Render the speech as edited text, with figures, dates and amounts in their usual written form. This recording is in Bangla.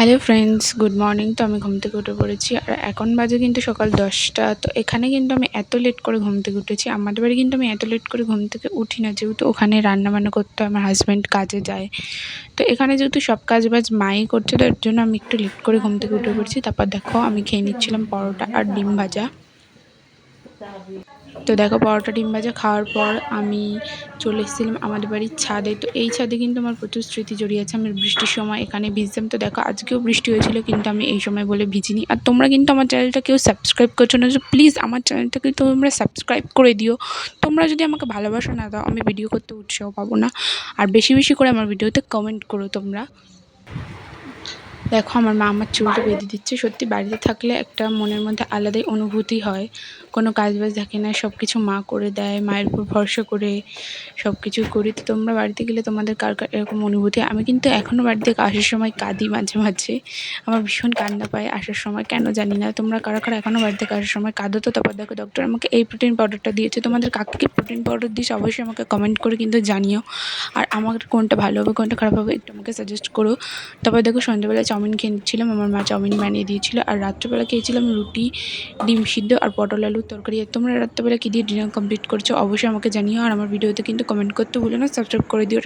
Hello friends, good morning. তো আমি ঘুম থেকে উঠে পড়েছি আর এখন বাজে কিন্তু সকাল 10টা। তো এখানে কিন্তু আমি এত লেট করে ঘুম থেকে উঠেছি। আমাদের বাড়ি কিন্তু আমি এত লেট করে ঘুম থেকে উঠি না, যেহেতু ওখানে রান্নাবান্না করতে হয়, আমার হাজব্যান্ড কাজে যায়। তো এখানে যেহেতু সব কাজ বাজ মাই করছে, তার জন্য আমি একটু লেট করে ঘুম থেকে উঠে পড়েছি। তারপর দেখো আমি খেয়ে নিচ্ছিলাম পরোটা আর ডিম ভাজা। তো দেখো পরোটা ডিম ভাজা খাওয়ার পর আমি চলে এসেছিলাম আমাদের বাড়ির ছাদে। তো এই ছাদে কিন্তু আমার প্রচুর স্মৃতি জড়িয়ে আছে। আমি বৃষ্টির সময় এখানে ভিজতাম। তো দেখো আজকেও বৃষ্টি হয়েছিল, কিন্তু আমি এই সময় বলে ভিজিনি। আর তোমরা কিন্তু আমার চ্যানেলটা কেউ সাবস্ক্রাইব করছো না, তো প্লিজ আমার চ্যানেলটাকে তোমরা সাবস্ক্রাইব করে দিও। তোমরা যদি আমাকে ভালোবাসা না দাও, আমি ভিডিও করতে উৎসাহ পাবো না। আর বেশি বেশি করে আমার ভিডিওতে কমেন্ট করো তোমরা। দেখো আমার মা আমার চুলটা বেঁধে দিচ্ছে। সত্যি বাড়িতে থাকলে একটা মনের মধ্যে আলাদাই অনুভূতি হয়। কোনো কাজ বাজ থাকে না, সব কিছু মা করে দেয়, মায়ের উপর ভরসা করে সব কিছু করি। তো তোমরা বাড়িতে গেলে তোমাদের কার কার এরকম অনুভূতি? আমি কিন্তু এখনও বাড়ি থেকে আসার সময় কাঁদি মাঝে মাঝে। আমার ভীষণ কান্না পায় আসার সময়, কেন জানি না। তোমরা কারা কারা এখনও বাড়ি থেকে আসার সময় কাঁদো? তো তারপর দেখো ডক্টর আমাকে এই প্রোটিন পাউডারটা দিয়েছে। তোমাদের কাকে কি প্রোটিন পাউডার দিয়েছে অবশ্যই আমাকে কমেন্ট করে কিন্তু জানিও। আর আমার কোনটা ভালো হবে কোনটা খারাপ হবে একটু আমাকে সাজেস্ট করো। তারপর দেখো সন্ধ্যেবেলা চাউমিন খেয়ে নিচ্ছিলাম, আমার মা চাউমিন বানিয়ে দিয়েছিল। আর রাত্রেবেলা খেয়েছিলাম রুটি, ডিম সিদ্ধ আর পটল আলুর তরকারি। আর তোমরা রাত্রেবেলা কী দিয়ে ডিনার কমপ্লিট করছো অবশ্যই আমাকে জানিও। আর আমার ভিডিওতে কিন্তু কমেন্ট করতে ভুলো না, সাবস্ক্রাইব করে দিও।